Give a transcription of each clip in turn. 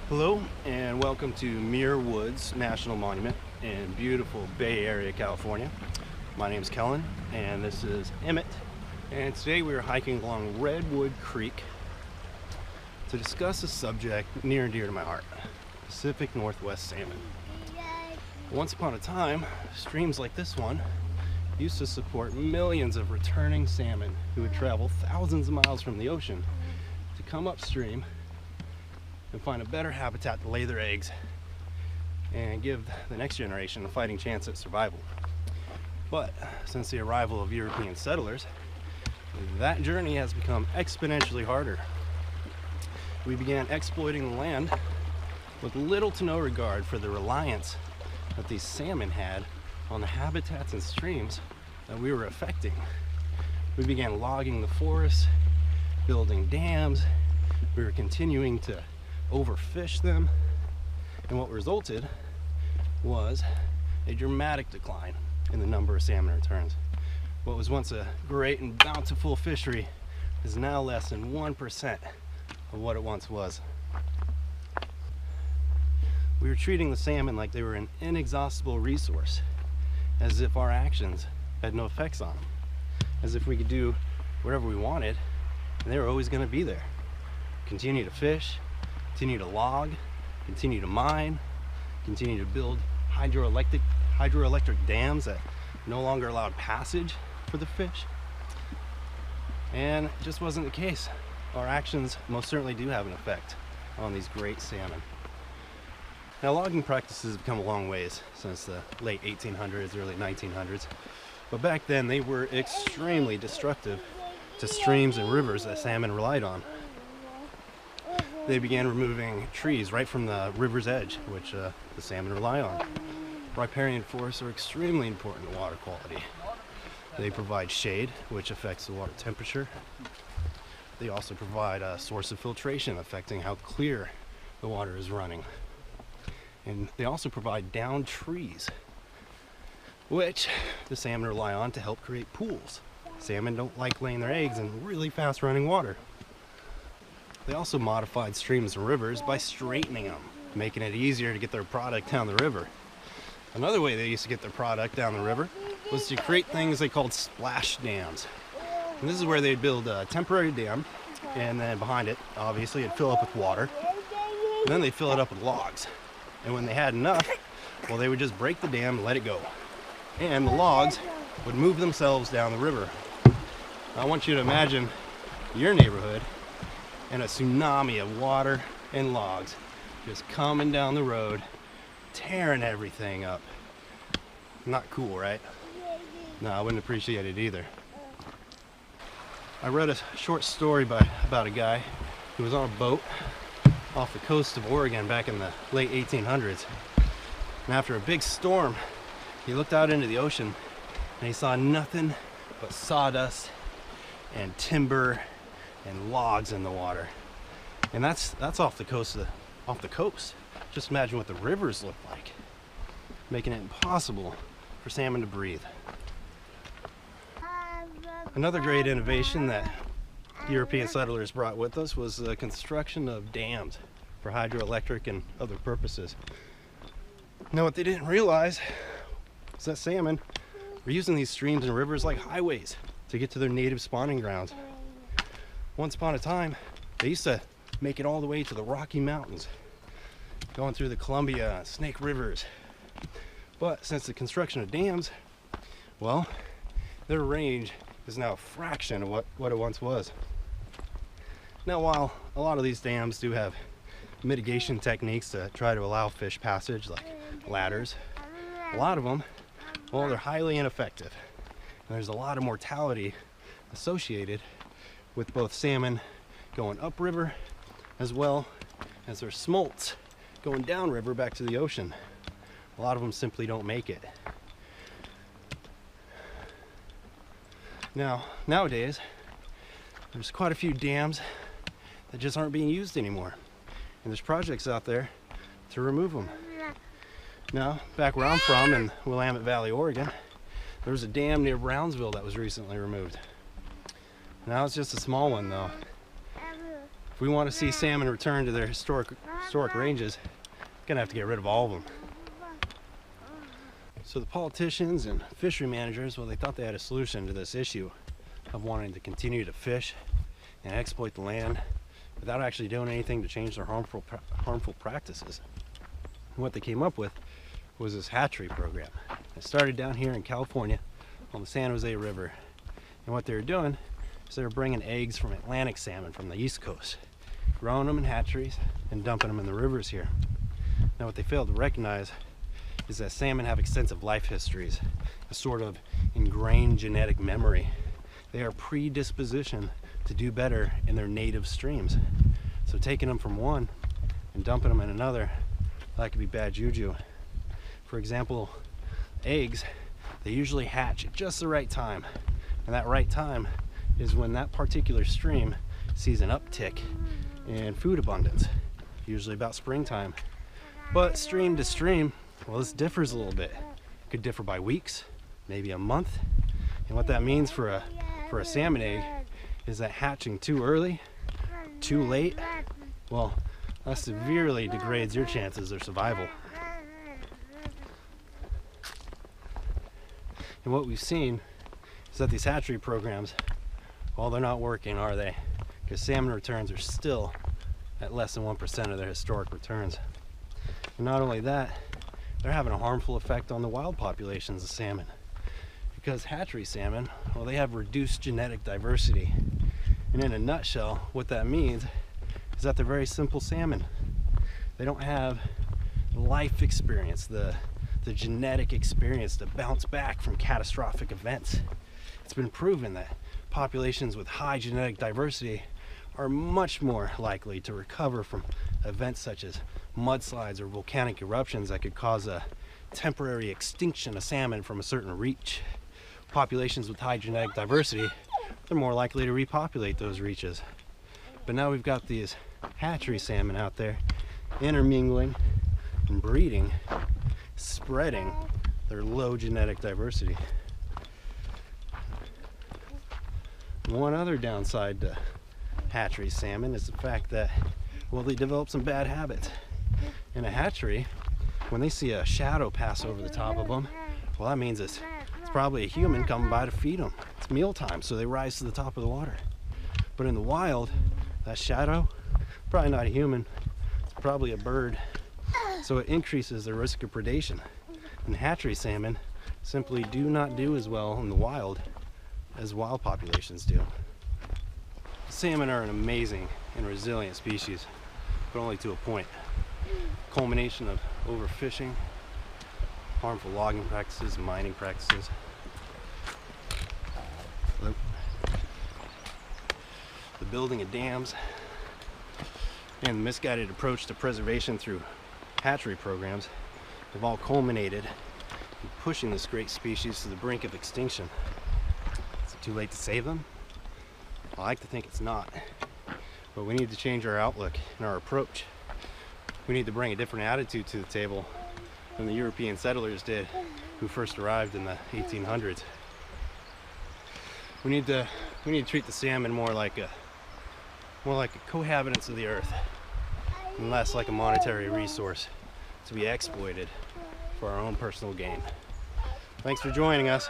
Hello and welcome to Muir Woods National Monument in beautiful Bay Area, California. My name is Kellen and this is Emmett, and today we are hiking along Redwood Creek to discuss a subject near and dear to my heart: Pacific Northwest salmon. Once upon a time, streams like this one used to support millions of returning salmon who would travel thousands of miles from the ocean to come upstream and find a better habitat to lay their eggs and give the next generation a fighting chance at survival. But since the arrival of European settlers, that journey has become exponentially harder. We began exploiting the land with little to no regard for the reliance that these salmon had on the habitats and streams that we were affecting. We began logging the forests, building dams. We were continuing to overfish them, and what resulted was a dramatic decline in the number of salmon returns. What was once a great and bountiful fishery is now less than 1% of what it once was. We were treating the salmon like they were an inexhaustible resource, as if our actions had no effects on them, as if we could do whatever we wanted and they were always going to be there. Continue to fish, continue to log, continue to mine, continue to build hydroelectric dams that no longer allowed passage for the fish. And it just wasn't the case. Our actions most certainly do have an effect on these great salmon. Now, logging practices have come a long ways since the late 1800s, early 1900s, but back then they were extremely destructive to streams and rivers that salmon relied on. They began removing trees right from the river's edge, which the salmon rely on. Riparian forests are extremely important to water quality. They provide shade, which affects the water temperature. They also provide a source of filtration, affecting how clear the water is running. And they also provide downed trees, which the salmon rely on to help create pools. Salmon don't like laying their eggs in really fast running water. They also modified streams and rivers by straightening them, making it easier to get their product down the river. Another way they used to get their product down the river was to create things they called splash dams. And this is where they'd build a temporary dam, and then behind it, obviously, it'd fill up with water. And then they'd fill it up with logs. And when they had enough, well, they would just break the dam and let it go. And the logs would move themselves down the river. I want you to imagine your neighborhood and a tsunami of water and logs just coming down the road, tearing everything up. Not cool, right? No, I wouldn't appreciate it either. I read a short story about a guy who was on a boat off the coast of Oregon back in the late 1800s. And after a big storm, he looked out into the ocean and he saw nothing but sawdust and timber and logs in the water. And that's off the coast. Just imagine what the rivers look like, making it impossible for salmon to breathe. Another great innovation that European settlers brought with us was the construction of dams for hydroelectric and other purposes. Now, what they didn't realize is that salmon were using these streams and rivers like highways to get to their native spawning grounds. Once upon a time, they used to make it all the way to the Rocky Mountains, going through the Columbia, Snake Rivers. But since the construction of dams, well, their range is now a fraction of what it once was. Now, while a lot of these dams do have mitigation techniques to try to allow fish passage, like ladders, a lot of them, well, they're highly ineffective. And there's a lot of mortality associated with both salmon going upriver as well as their smolts going downriver back to the ocean. A lot of them simply don't make it. Now, nowadays, there's quite a few dams that just aren't being used anymore. And there's projects out there to remove them. Now, back where I'm from in Willamette Valley, Oregon, there was a dam near Brownsville that was recently removed. Now it's just a small one though. If we want to see salmon return to their historic ranges, we're gonna have to get rid of all of them. So the politicians and fishery managers, well, they thought they had a solution to this issue of wanting to continue to fish and exploit the land without actually doing anything to change their harmful practices. And what they came up with was this hatchery program. It started down here in California on the San Jose River. And what they were doing is they were bringing eggs from Atlantic salmon from the East Coast, growing them in hatcheries and dumping them in the rivers here. Now what they failed to recognize is that salmon have extensive life histories, a sort of ingrained genetic memory. They are predispositioned to do better in their native streams. So taking them from one and dumping them in another, that could be bad juju. For example, eggs, they usually hatch at just the right time. And that right time is when that particular stream sees an uptick in food abundance, usually about springtime. But stream to stream, well, this differs a little bit. It could differ by weeks, maybe a month. And what that means for a salmon egg is that hatching too early, too late, well, that severely degrades your chances of survival. And what we've seen is that these hatchery programs, well, they're not working, are they? Because salmon returns are still at less than 1% of their historic returns. And not only that, they're having a harmful effect on the wild populations of salmon. Because hatchery salmon, well, they have reduced genetic diversity. And in a nutshell, what that means is that they're very simple salmon. They don't have life experience, the genetic experience to bounce back from catastrophic events. It's been proven that populations with high genetic diversity are much more likely to recover from events such as mudslides or volcanic eruptions that could cause a temporary extinction of salmon from a certain reach. Populations with high genetic diversity, they're more likely to repopulate those reaches. But now we've got these hatchery salmon out there intermingling and breeding, spreading their low genetic diversity. One other downside to hatchery salmon is the fact that, well, they develop some bad habits. In a hatchery, when they see a shadow pass over the top of them, well, that means it's probably a human coming by to feed them. It's mealtime, so they rise to the top of the water. But in the wild, that shadow, probably not a human, it's probably a bird. So it increases their risk of predation. And hatchery salmon simply do not do as well in the wild as wild populations do. Salmon are an amazing and resilient species, but only to a point. Culmination of overfishing, harmful logging practices, and mining practices. The building of dams and the misguided approach to preservation through hatchery programs have all culminated in pushing this great species to the brink of extinction. Is it too late to save them? I like to think it's not, but we need to change our outlook and our approach. We need to bring a different attitude to the table than the European settlers did who first arrived in the 1800s. We need to treat the salmon more like a cohabitants of the earth and less like a monetary resource to be exploited for our own personal gain. Thanks for joining us.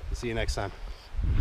We'll see you next time.